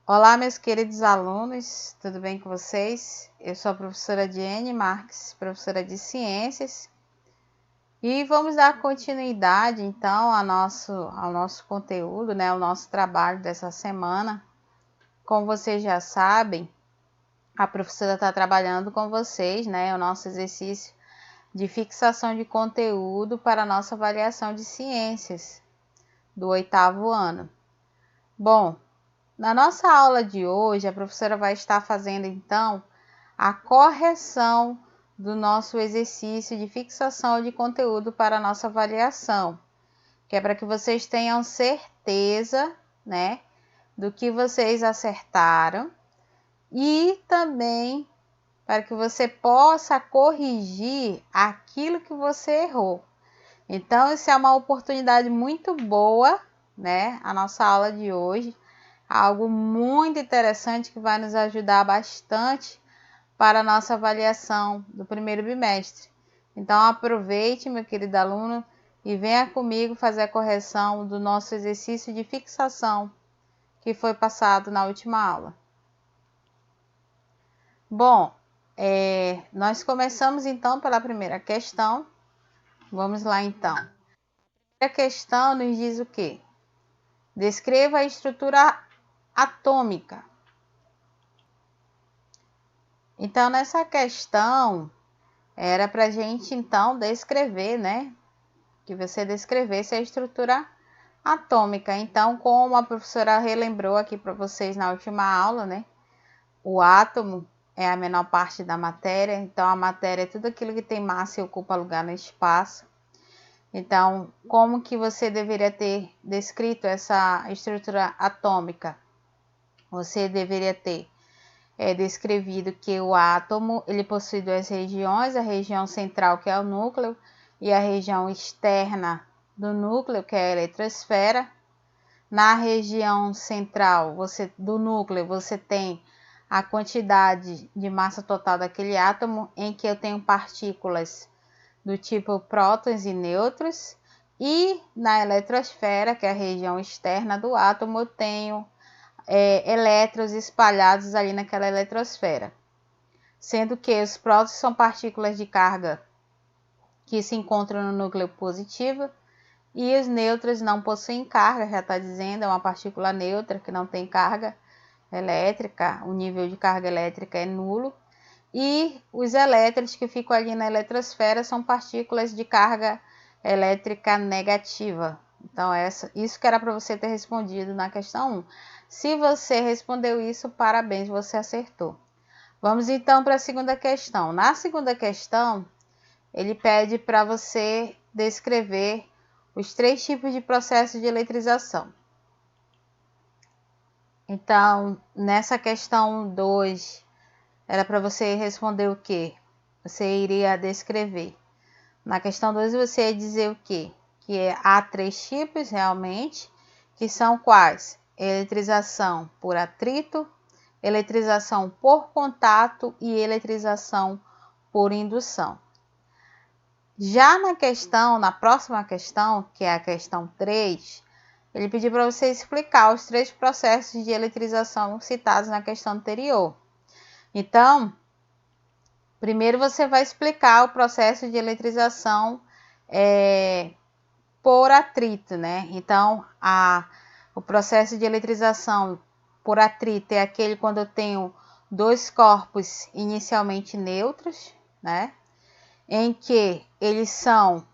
Olá, meus queridos alunos, tudo bem com vocês? Eu sou a professora Diene Marques, professora de Ciências, e vamos dar continuidade, então, ao nosso conteúdo, ao nosso trabalho dessa semana. Como vocês já sabem, a professora está trabalhando com vocês, o nosso exercício de fixação de conteúdo para a nossa avaliação de ciências do 8º ano. Bom, na nossa aula de hoje, a professora vai estar fazendo, então, a correção do nosso exercício de fixação de conteúdo para a nossa avaliação, que é para que vocês tenham certeza, do que vocês acertaram e também para que você possa corrigir aquilo que você errou. Então, isso é uma oportunidade muito boa, a nossa aula de hoje, algo muito interessante que vai nos ajudar bastante para a nossa avaliação do primeiro bimestre. Então, aproveite, meu querido aluno, e venha comigo fazer a correção do nosso exercício de fixação que foi passado na última aula. Bom, nós começamos então pela primeira questão. Vamos lá então. A primeira questão nos diz o quê? Descreva a estrutura atômica. Então, nessa questão, era para a gente, então, descrever, que você descrevesse a estrutura atômica. Então, como a professora relembrou aqui para vocês na última aula, o átomo é a menor parte da matéria. Então, a matéria é tudo aquilo que tem massa e ocupa lugar no espaço. Então, como que você deveria ter descrito essa estrutura atômica? Você deveria ter descrevido que o átomo ele possui duas regiões, a região central, que é o núcleo, e a região externa do núcleo, que é a eletrosfera. Na região central do núcleo, você tem a quantidade de massa total daquele átomo, em que eu tenho partículas do tipo prótons e nêutrons, e na eletrosfera, que é a região externa do átomo, eu tenho elétrons espalhados ali naquela eletrosfera, sendo que os prótons são partículas de carga que se encontram no núcleo positivo, e os nêutrons não possuem carga, já está dizendo, é uma partícula neutra que não tem carga elétrica, o nível de carga elétrica é nulo, e os elétrons que ficam ali na eletrosfera são partículas de carga elétrica negativa. Então, isso que era para você ter respondido na questão 1. Se você respondeu isso, parabéns, você acertou. Vamos então para a segunda questão. Na segunda questão, ele pede para você descrever os 3 tipos de processos de eletrização. Então, nessa questão 2, era para você responder o quê? Você iria descrever. Na questão 2, você ia dizer o quê? Que há 3 tipos realmente, que são quais? Eletrização por atrito, eletrização por contato e eletrização por indução. Já na próxima questão, que é a questão 3, ele pediu para você explicar os 3 processos de eletrização citados na questão anterior. Então, primeiro você vai explicar o processo de eletrização por atrito, Então, o processo de eletrização por atrito é aquele quando eu tenho 2 corpos inicialmente neutros, em que eles são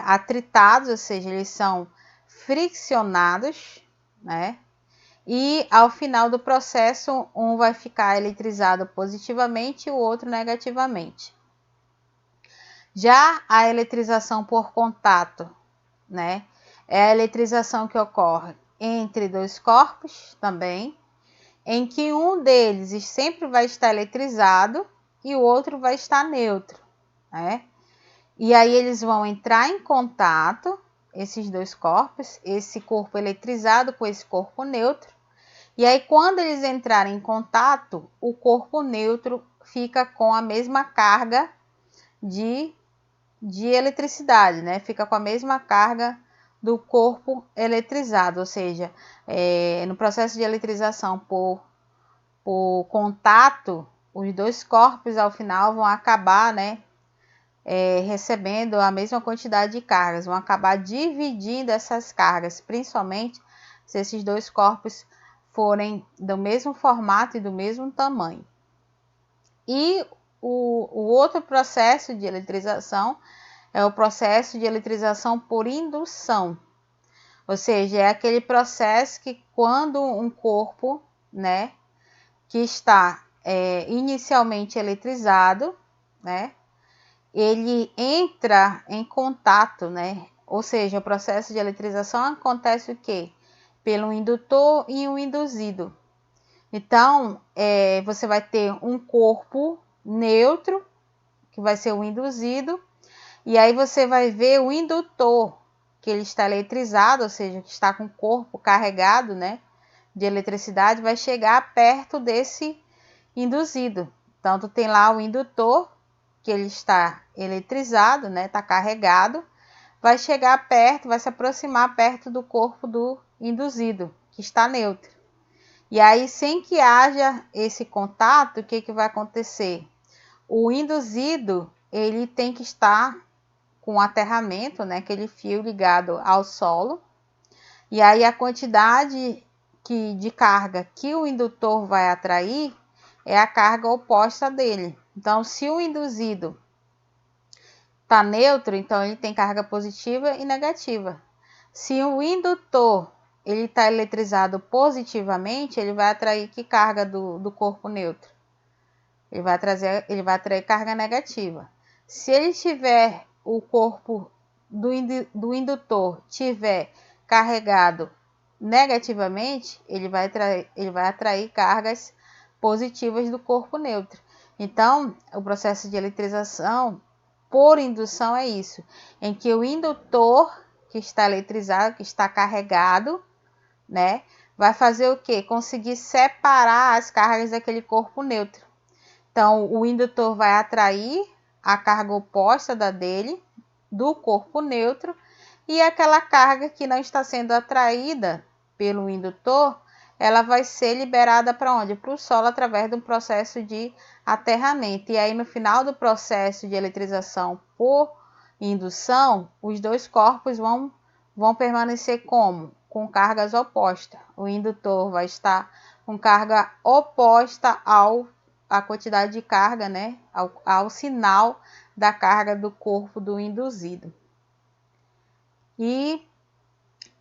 atritados, ou seja, eles são friccionados, e ao final do processo, um vai ficar eletrizado positivamente e o outro negativamente. Já a eletrização por contato, é a eletrização que ocorre entre 2 corpos também, em que um deles sempre vai estar eletrizado e o outro vai estar neutro, E aí eles vão entrar em contato, esses 2 corpos, esse corpo eletrizado com esse corpo neutro, e aí quando eles entrarem em contato, o corpo neutro fica com a mesma carga de eletricidade, Fica com a mesma carga do corpo eletrizado, ou seja, no processo de eletrização por contato, os dois corpos ao final vão acabar, né, recebendo a mesma quantidade de cargas, vão acabar dividindo essas cargas, principalmente se esses dois corpos forem do mesmo formato e do mesmo tamanho. E o outro processo de eletrização é o processo de eletrização por indução, ou seja, é aquele processo que quando um corpo, né, que está inicialmente eletrizado, né, ele entra em contato, né, ou seja, o processo de eletrização acontece o quê? Pelo indutor e o induzido. Então, você vai ter um corpo neutro, que vai ser o induzido, e aí você vai ver o indutor, que ele está eletrizado, ou seja, que está com o corpo carregado, né, de eletricidade, vai chegar perto desse induzido. Então, tu tem lá o indutor, que ele está eletrizado, né, está carregado, vai chegar perto, vai se aproximar perto do corpo do induzido, que está neutro. E aí, sem que haja esse contato, o que vai acontecer? O induzido, ele tem que estar com o aterramento, né, aquele fio ligado ao solo. E aí, a quantidade de carga que o indutor vai atrair é a carga oposta dele. Então, se o induzido está neutro, então ele tem carga positiva e negativa. Se o indutor ele está eletrizado positivamente, ele vai atrair que carga do corpo neutro? Ele vai atrair carga negativa. Se ele tiver o corpo do indutor tiver carregado negativamente, ele vai atrair cargas positivas do corpo neutro. Então, o processo de eletrização por indução é isso, em que o indutor que está eletrizado, que está carregado, né, vai fazer o quê? Conseguir separar as cargas daquele corpo neutro. Então, o indutor vai atrair a carga oposta da dele, do corpo neutro, e aquela carga que não está sendo atraída pelo indutor, ela vai ser liberada para onde? Para o solo através de um processo de aterramento. E aí, no final do processo de eletrização por indução, os dois corpos vão permanecer como? Com cargas opostas. O indutor vai estar com carga oposta à quantidade de carga, né? Ao sinal da carga do corpo do induzido. E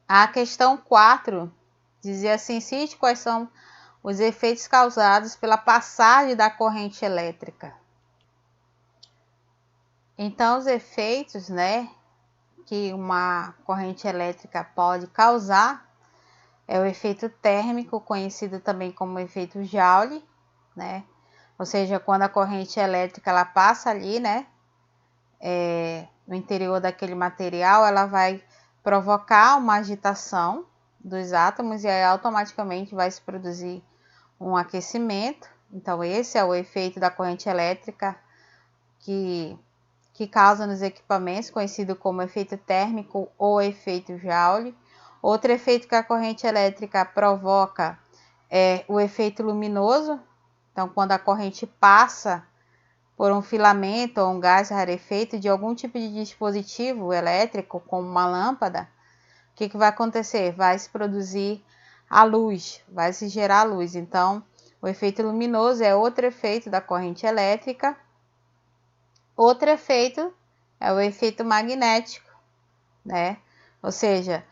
a questão 4 dizia assim: cite quais são os efeitos causados pela passagem da corrente elétrica. Então, os efeitos, né, que uma corrente elétrica pode causar é o efeito térmico, conhecido também como efeito Joule, né? Ou seja, quando a corrente elétrica ela passa ali, né, no interior daquele material, ela vai provocar uma agitação dos átomos e aí automaticamente vai se produzir um aquecimento. Então, esse é o efeito da corrente elétrica que causa nos equipamentos, conhecido como efeito térmico ou efeito Joule. Outro efeito que a corrente elétrica provoca é o efeito luminoso. Então, quando a corrente passa por um filamento ou um gás rarefeito de algum tipo de dispositivo elétrico, como uma lâmpada, o que vai acontecer? Vai se produzir a luz, vai se gerar luz. Então, o efeito luminoso é outro efeito da corrente elétrica. Outro efeito é o efeito magnético, né? Ou seja,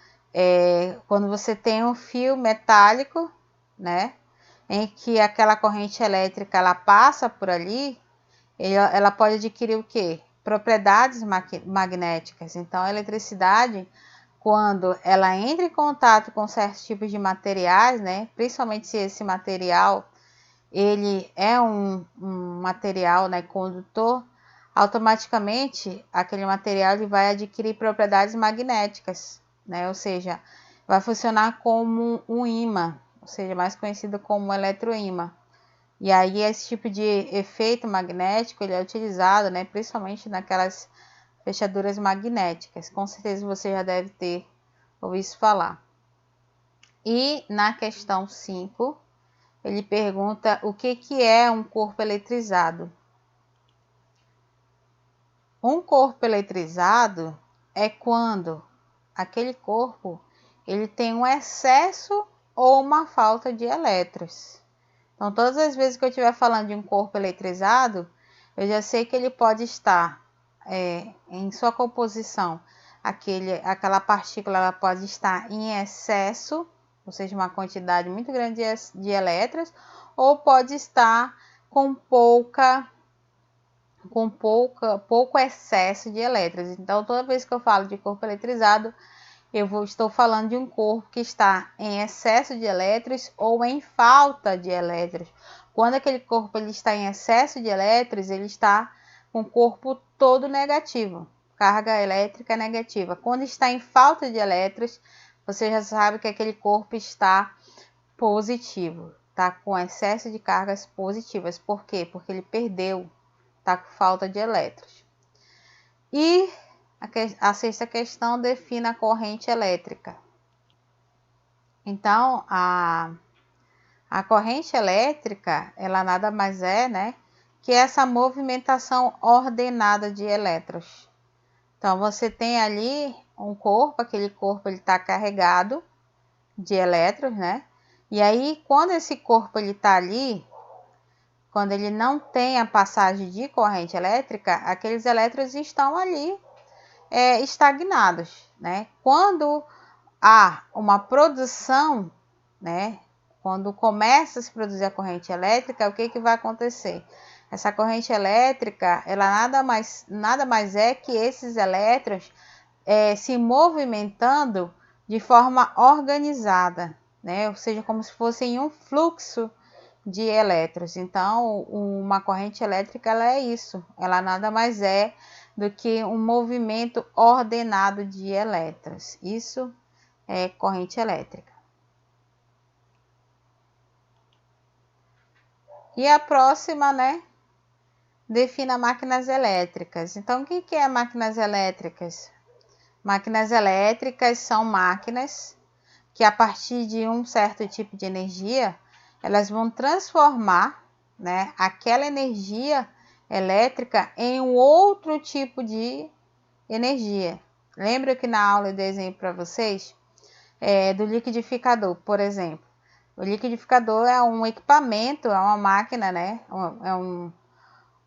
quando você tem um fio metálico, né, em que aquela corrente elétrica ela passa por ali, ela pode adquirir o quê? Propriedades magnéticas. Então, a eletricidade, quando ela entra em contato com certos tipos de materiais, né, principalmente se esse material ele é um material, né, condutor, automaticamente aquele material ele vai adquirir propriedades magnéticas, né? Ou seja, vai funcionar como um ímã, ou seja, mais conhecido como eletroímã. E aí esse tipo de efeito magnético ele é utilizado, né, principalmente naquelas fechaduras magnéticas. Com certeza você já deve ter ouvi isso falar. E na questão 5, ele pergunta o que é um corpo eletrizado. Um corpo eletrizado é quando aquele corpo ele tem um excesso ou uma falta de elétrons. Então, todas as vezes que eu estiver falando de um corpo eletrizado, eu já sei que ele pode estar em sua composição, aquela partícula ela pode estar em excesso, ou seja, uma quantidade muito grande de elétrons, ou pode estar com pouco excesso de elétrons. Então, toda vez que eu falo de corpo eletrizado, estou falando de um corpo que está em excesso de elétrons ou em falta de elétrons. Quando aquele corpo ele está em excesso de elétrons, ele está com o corpo todo negativo, carga elétrica negativa. Quando está em falta de elétrons, você já sabe que aquele corpo está positivo, está com excesso de cargas positivas. Por quê? Porque ele perdeu, está com falta de elétrons. E a sexta questão define a corrente elétrica. Então, a corrente elétrica, ela nada mais é, né, que essa movimentação ordenada de elétrons. Então, você tem ali um corpo, aquele corpo ele está carregado de elétrons, né? E aí, quando esse corpo ele está ali, quando ele não tem a passagem de corrente elétrica, aqueles elétrons estão ali estagnados, né? Quando há uma produção, né? Quando começa a se produzir a corrente elétrica, o que vai acontecer? Essa corrente elétrica, ela nada mais é que esses elétrons se movimentando de forma organizada, né? Ou seja, como se fosse em um fluxo de elétrons. Então, uma corrente elétrica ela é isso, ela nada mais é do que um movimento ordenado de elétrons. Isso é corrente elétrica. E a próxima, né? Defina máquinas elétricas. Então, o que é máquinas elétricas? Máquinas elétricas são máquinas que, a partir de um certo tipo de energia, elas vão transformar, né, aquela energia elétrica em um outro tipo de energia. Lembra que na aula eu dei exemplo para vocês do liquidificador, por exemplo. O liquidificador é um equipamento, é uma máquina, né? É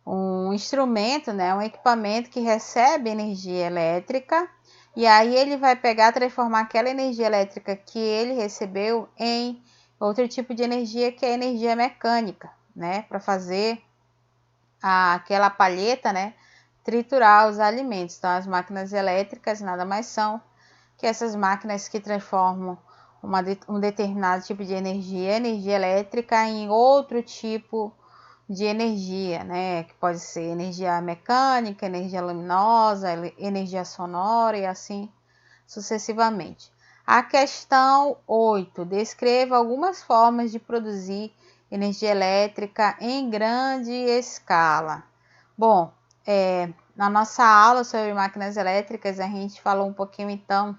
um instrumento, né? Um equipamento que recebe energia elétrica e aí ele vai pegar, transformar aquela energia elétrica que ele recebeu em outro tipo de energia, que é a energia mecânica, né? Para fazer aquela palheta, né? Triturar os alimentos. Então, as máquinas elétricas nada mais são que essas máquinas que transformam um determinado tipo de energia elétrica em outro tipo de energia, né? Que pode ser energia mecânica, energia luminosa, energia sonora e assim sucessivamente. A questão 8. Descreva algumas formas de produzir energia elétrica em grande escala. Bom, na nossa aula sobre máquinas elétricas, a gente falou um pouquinho, então,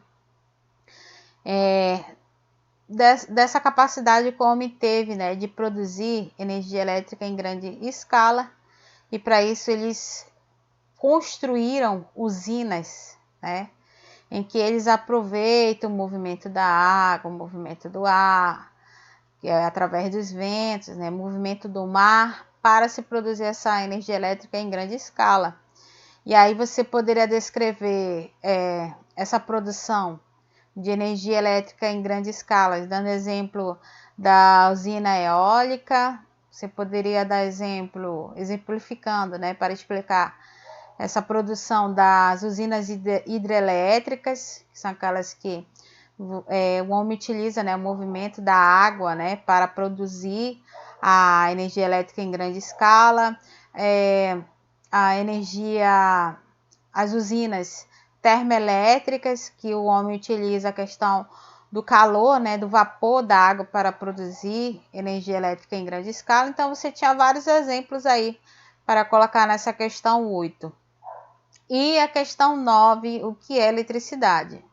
dessa capacidade que o homem teve, né, de produzir energia elétrica em grande escala, e para isso eles construíram usinas, né, em que eles aproveitam o movimento da água, o movimento do ar, através dos ventos, né, movimento do mar, para se produzir essa energia elétrica em grande escala. E aí você poderia descrever essa produção de energia elétrica em grande escala, dando exemplo da usina eólica. Você poderia dar exemplificando, né, para explicar essa produção das usinas hidrelétricas, que são aquelas que o homem utiliza, né, o movimento da água, né, para produzir a energia elétrica em grande escala, as usinas termoelétricas, que o homem utiliza a questão do calor, né, do vapor da água para produzir energia elétrica em grande escala. Então, você tinha vários exemplos aí para colocar nessa questão 8. E a questão 9, o que é eletricidade?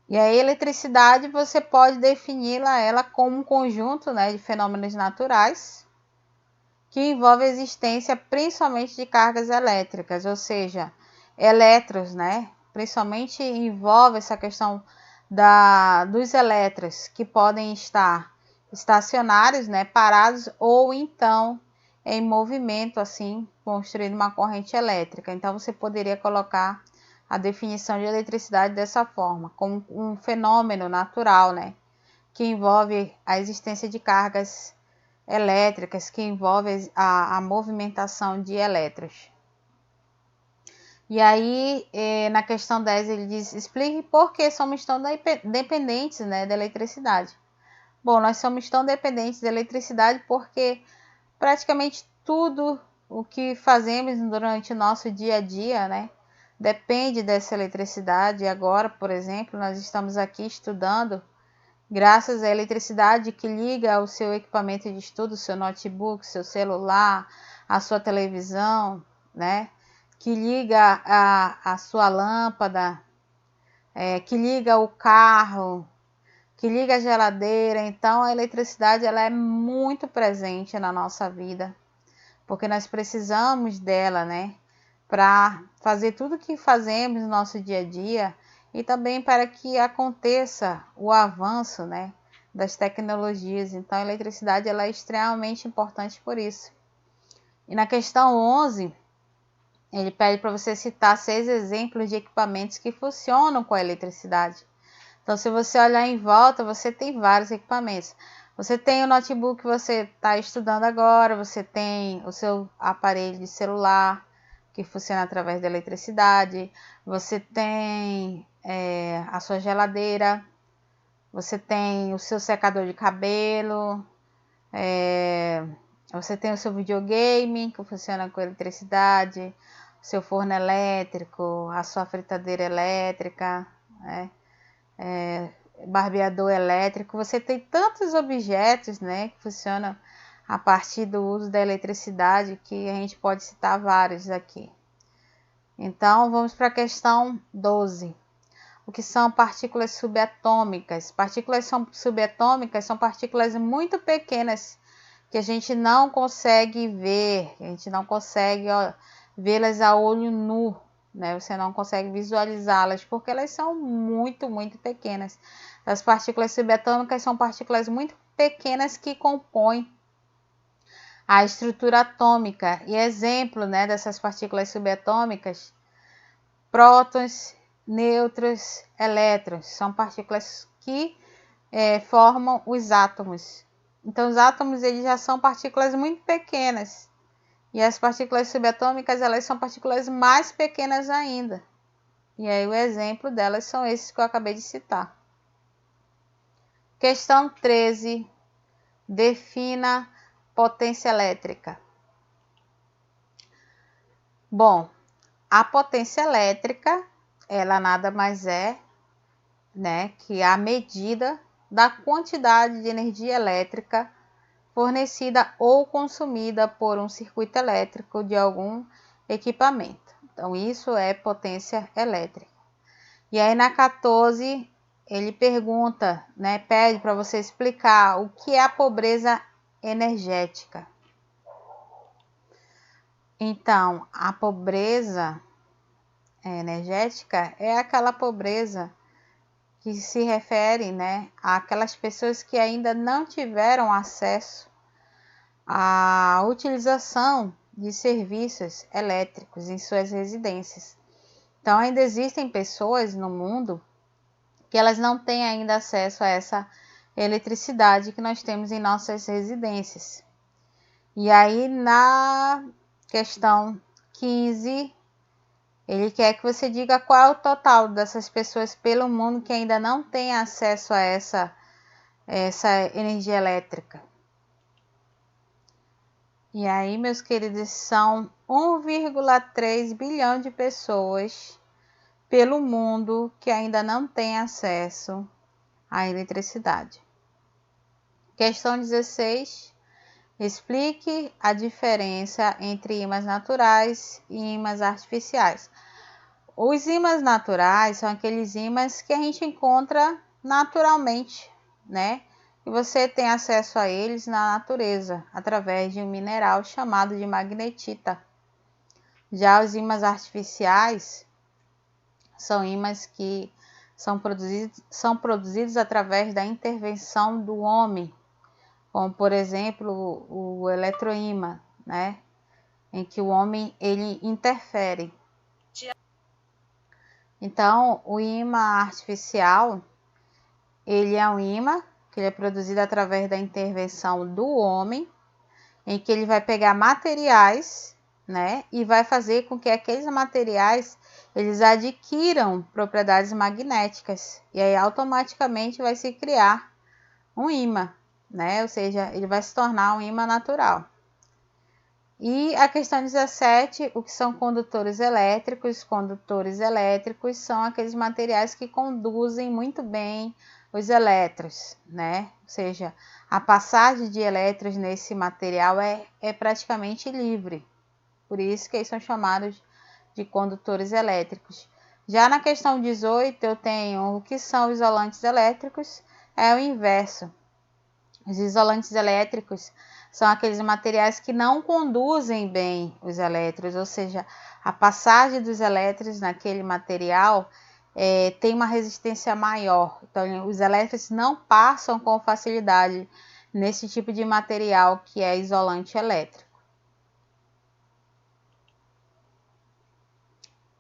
E a eletricidade você pode defini-la ela como um conjunto, né, de fenômenos naturais que envolve a existência principalmente de cargas elétricas, ou seja, elétrons, né? Principalmente envolve essa questão dos elétrons que podem estar estacionários, né, parados, ou então em movimento, assim, construindo uma corrente elétrica. Então você poderia colocar a definição de eletricidade dessa forma, como um fenômeno natural, né, que envolve a existência de cargas elétricas, que envolve a movimentação de elétrons. E aí, na questão 10, ele diz, explique por que somos tão dependentes, né, da eletricidade. Bom, nós somos tão dependentes da eletricidade porque praticamente tudo o que fazemos durante o nosso dia a dia, né, depende dessa eletricidade. Agora, por exemplo, nós estamos aqui estudando graças à eletricidade que liga ao seu equipamento de estudo, seu notebook, seu celular, a sua televisão, né? Que liga a sua lâmpada, que liga o carro, que liga a geladeira. Então, a eletricidade ela é muito presente na nossa vida, porque nós precisamos dela, né? Para fazer tudo o que fazemos no nosso dia a dia e também para que aconteça o avanço, né, das tecnologias. Então, a eletricidade ela é extremamente importante por isso. E na questão 11, ele pede para você citar 6 exemplos de equipamentos que funcionam com a eletricidade. Então, se você olhar em volta, você tem vários equipamentos. Você tem o notebook que você está estudando agora, você tem o seu aparelho de celular, que funciona através da eletricidade, você tem a sua geladeira, você tem o seu secador de cabelo, você tem o seu videogame, que funciona com eletricidade, o seu forno elétrico, a sua fritadeira elétrica, né? Barbeador elétrico. Você tem tantos objetos, né, que funcionam a partir do uso da eletricidade, que a gente pode citar vários aqui. Então, vamos para a questão 12. O que são partículas subatômicas? Partículas subatômicas são partículas muito pequenas que a gente não consegue ver, a gente não consegue vê-las a olho nu, né? Você não consegue visualizá-las porque elas são muito, muito pequenas. As partículas subatômicas são partículas muito pequenas que compõem a estrutura atômica. E exemplo, né, dessas partículas subatômicas, prótons, nêutrons, elétrons, são partículas que formam os átomos. Então, os átomos eles já são partículas muito pequenas. E as partículas subatômicas, elas são partículas mais pequenas ainda. E aí o exemplo delas são esses que eu acabei de citar. Questão 13. Defina potência elétrica. Bom, a potência elétrica, ela nada mais é, né, que a medida da quantidade de energia elétrica fornecida ou consumida por um circuito elétrico de algum equipamento. Então, isso é potência elétrica. E aí, na 14, ele pergunta, né, pede para você explicar o que é a pobreza energética. Então, a pobreza energética é aquela pobreza que se refere, né, àquelas pessoas que ainda não tiveram acesso à utilização de serviços elétricos em suas residências. Então, ainda existem pessoas no mundo que elas não têm ainda acesso a essa eletricidade que nós temos em nossas residências. E aí, na questão 15, ele quer que você diga qual é o total dessas pessoas pelo mundo que ainda não tem acesso a essa energia elétrica. E aí, meus queridos, são 1,3 bilhão de pessoas pelo mundo que ainda não tem acesso à eletricidade. Questão 16. Explique a diferença entre ímãs naturais e ímãs artificiais. os ímãs naturais são aqueles ímãs que a gente encontra naturalmente, né? E você tem acesso a eles na natureza, através de um mineral chamado de magnetita. Já os ímãs artificiais são ímãs que são produzidos através da intervenção do homem, como por exemplo o eletroímã, né? Em que o homem ele interfere. Então, o ímã artificial, ele é um ímã que ele é produzido através da intervenção do homem, em que ele vai pegar materiais, né, e vai fazer com que aqueles materiais eles adquiram propriedades magnéticas, e aí automaticamente vai se criar um ímã, né, ou seja, ele vai se tornar um ímã natural. E a questão 17, o que são condutores elétricos? Condutores elétricos são aqueles materiais que conduzem muito bem os elétrons, né? Ou seja, a passagem de elétrons nesse material é praticamente livre. Por isso que eles são chamados de condutores elétricos. Já na questão 18, eu tenho o que são isolantes elétricos, é o inverso. Os isolantes elétricos são aqueles materiais que não conduzem bem os elétrons, ou seja, a passagem dos elétrons naquele material tem uma resistência maior. Então, os elétrons não passam com facilidade nesse tipo de material que é isolante elétrico.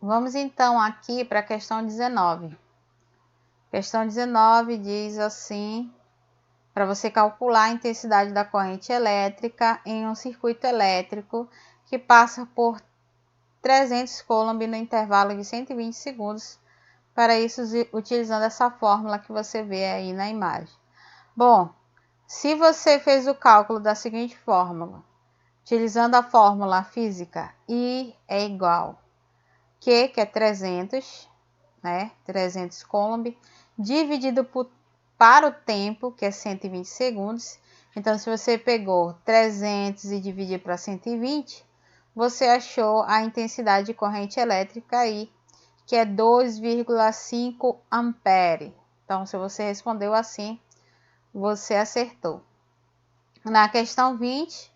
Vamos então aqui para a questão 19. Questão 19 diz assim: para você calcular a intensidade da corrente elétrica em um circuito elétrico que passa por 300 coulomb no intervalo de 120 segundos. Para isso, utilizando essa fórmula que você vê aí na imagem. Bom, se você fez o cálculo da seguinte fórmula, utilizando a fórmula física, I é igual Q, que é 300, né? 300 coulomb, dividido para o tempo, que é 120 segundos. Então, se você pegou 300 e dividiu para 120, você achou a intensidade de corrente elétrica aí, que é 2,5 ampere. Então, se você respondeu assim, você acertou. Na questão 20,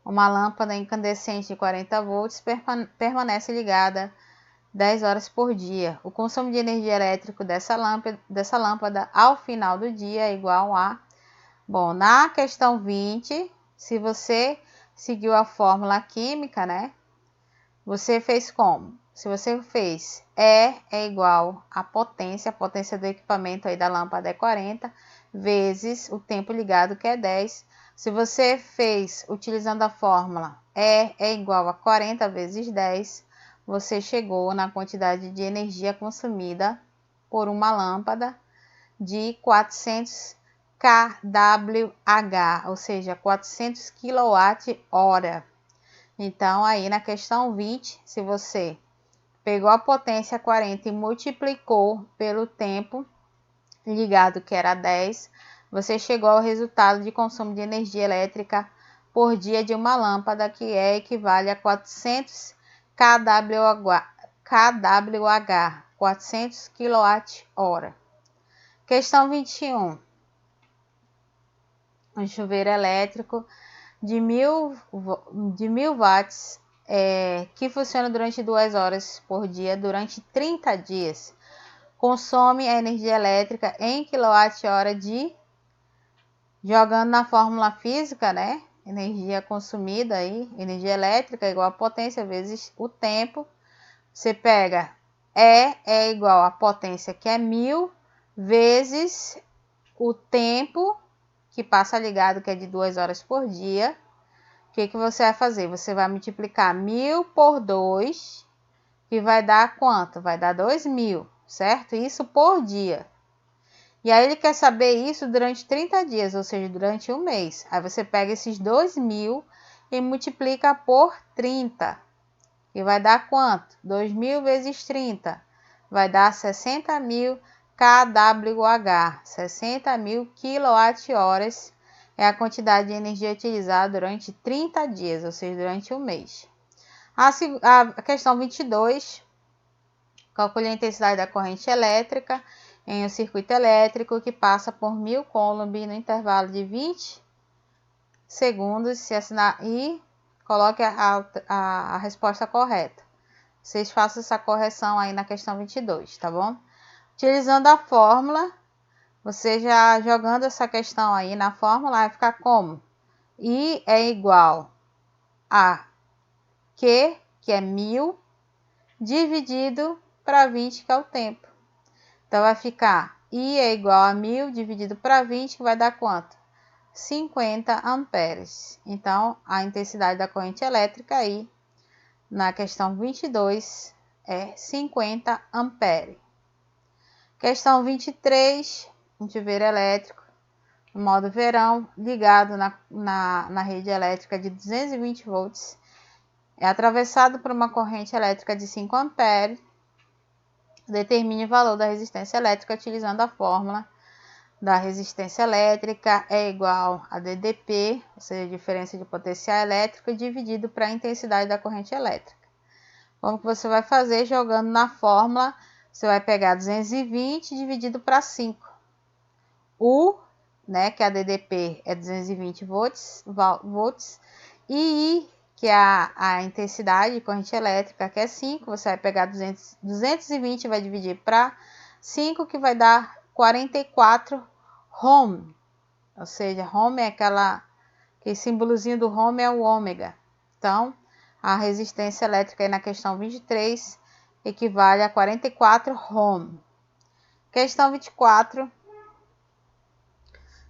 uma lâmpada incandescente de 40 volts permanece ligada 10 horas por dia. O consumo de energia elétrica dessa lâmpada ao final do dia é igual a... Bom, na questão 20, se você seguiu a fórmula química, né? Você fez como? Se você fez E é igual a potência do equipamento aí da lâmpada é 40, vezes o tempo ligado, que é 10. Se você fez utilizando a fórmula E é igual a 40 vezes 10, você chegou na quantidade de energia consumida por uma lâmpada de 400 kWh, ou seja, 400 kWh. Então, aí na questão 20, se você pegou a potência 40 e multiplicou pelo tempo ligado, que era 10, você chegou ao resultado de consumo de energia elétrica por dia de uma lâmpada, que equivale a 400 kWh, 400 kWh. Questão 21. Um chuveiro elétrico de 1000 watts que funciona durante 2 horas por dia durante 30 dias. Consome a energia elétrica em kWh de... Jogando na fórmula física, né? Energia consumida aí, energia elétrica é igual a potência vezes o tempo. Você pega E é igual a potência, que é 1000, vezes o tempo que passa ligado, que é de 2 horas por dia. O que você vai fazer? Você vai multiplicar 1000 por 2, que vai dar quanto? Vai dar 2000, certo? Isso por dia. E aí ele quer saber isso durante 30 dias, ou seja, durante um mês. Aí você pega esses 2000 e multiplica por 30. E vai dar quanto? 2000 vezes 30. Vai dar 60.000 kWh. 60.000 kWh é a quantidade de energia utilizada durante 30 dias, ou seja, durante um mês. A questão 22. Calcule a intensidade da corrente elétrica em um circuito elétrico que passa por 1000 coulomb no intervalo de 20 segundos e coloque a resposta correta. Vocês façam essa correção aí na questão 22, tá bom? Utilizando a fórmula, você já jogando essa questão aí na fórmula, vai ficar como? I é igual a Q, que é 1000, dividido para 20, que é o tempo. Então, vai ficar I é igual a 1000 dividido para 20, que vai dar quanto? 50 amperes. Então, a intensidade da corrente elétrica aí, na questão 22, é 50 amperes. Questão 23, um chuveiro elétrico, no modo verão, ligado na rede elétrica de 220 volts, é atravessado por uma corrente elétrica de 5 amperes. Determine o valor da resistência elétrica utilizando a fórmula da resistência elétrica é igual a DDP, ou seja, a diferença de potencial elétrico, dividido para a intensidade da corrente elétrica. Como que você vai fazer? Jogando na fórmula, você vai pegar 220 dividido para 5. U, né, que a DDP é 220 volts, e I, que é a intensidade de corrente elétrica, que é 5, você vai pegar 220 e vai dividir para 5, que vai dar 44 ohm. Ou seja, ohm é aquele símbolozinho do ohm é o ômega. Então, a resistência elétrica aí na questão 23 equivale a 44 ohm. Questão 24.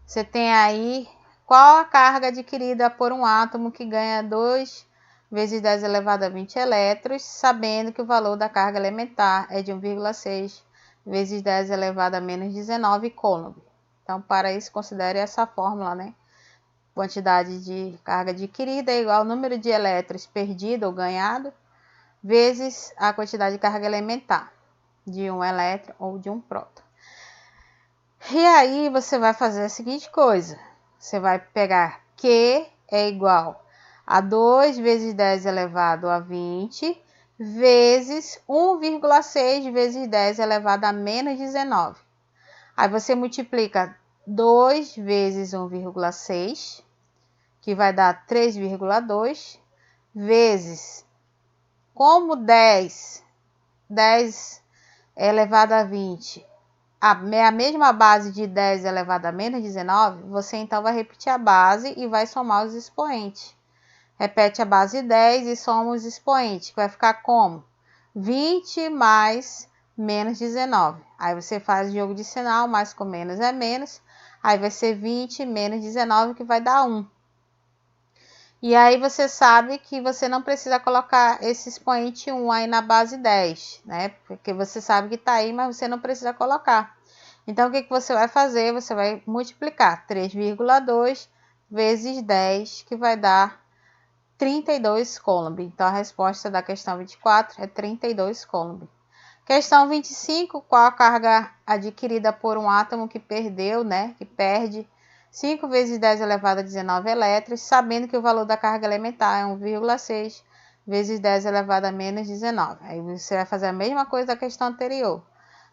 Você tem aí qual a carga adquirida por um átomo que ganha 2 vezes 10 elevado a 20 elétrons, sabendo que o valor da carga elementar é de 1,6 vezes 10 elevado a menos 19 coulomb. Então, para isso, considere essa fórmula, né? Quantidade de carga adquirida é igual ao número de elétrons perdido ou ganhado, vezes a quantidade de carga elementar, de um elétron ou de um próton. E aí, você vai fazer a seguinte coisa. Você vai pegar Q é igual a 2 vezes 10 elevado a 20, vezes 1,6 vezes 10 elevado a menos 19. Aí você multiplica 2 vezes 1,6, que vai dar 3,2, vezes, como 10 elevado a 20, a mesma base de 10 elevado a menos 19, você então vai repetir a base e vai somar os expoentes. Repete a base 10 e soma os expoentes, que vai ficar como? 20 mais menos 19. Aí você faz o jogo de sinal, mais com menos é menos. Aí vai ser 20 menos 19, que vai dar 1. E aí você sabe que você não precisa colocar esse expoente 1 aí na base 10, né? Porque você sabe que está aí, mas você não precisa colocar. Então, o que você vai fazer? Você vai multiplicar 3,2 vezes 10, que vai dar 32 coulomb. Então, a resposta da questão 24 é 32 coulomb. Questão 25, qual a carga adquirida por um átomo que perdeu, né? Que perde 5 vezes 10 elevado a 19 elétrons, sabendo que o valor da carga elementar é 1,6 vezes 10 elevado a menos 19. Aí você vai fazer a mesma coisa da questão anterior.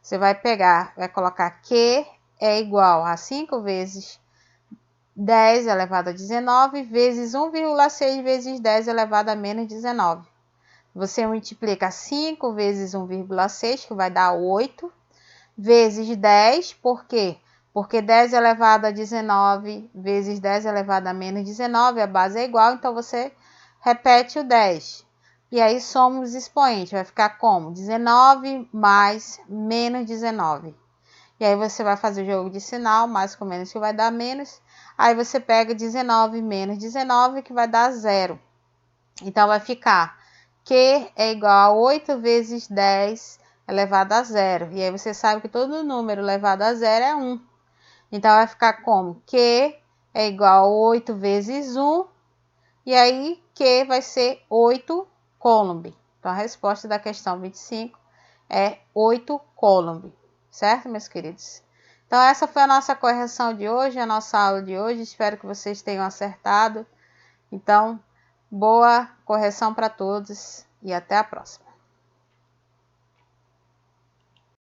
Você vai pegar, vai colocar Q é igual a 5 vezes 10 elevado a 19 vezes 1,6 vezes 10 elevado a menos 19. Você multiplica 5 vezes 1,6, que vai dar 8, vezes 10, por quê? Porque 10 elevado a 19 vezes 10 elevado a menos 19, a base é igual, então você repete o 10. E aí soma os expoentes, vai ficar como? 19 mais menos 19. E aí você vai fazer o jogo de sinal, mais com menos que vai dar menos. Aí você pega 19 menos 19, que vai dar 0. Então vai ficar Q é igual a 8 vezes 10 elevado a 0. E aí você sabe que todo número elevado a 0 é 1. Então vai ficar como? Q é igual a 8 vezes 1. E aí Q vai ser 8 coulomb. Então a resposta da questão 25 é 8 coulomb. Certo, meus queridos? Então essa foi a nossa correção de hoje, a nossa aula de hoje. Espero que vocês tenham acertado. Então, boa correção para todos e até a próxima.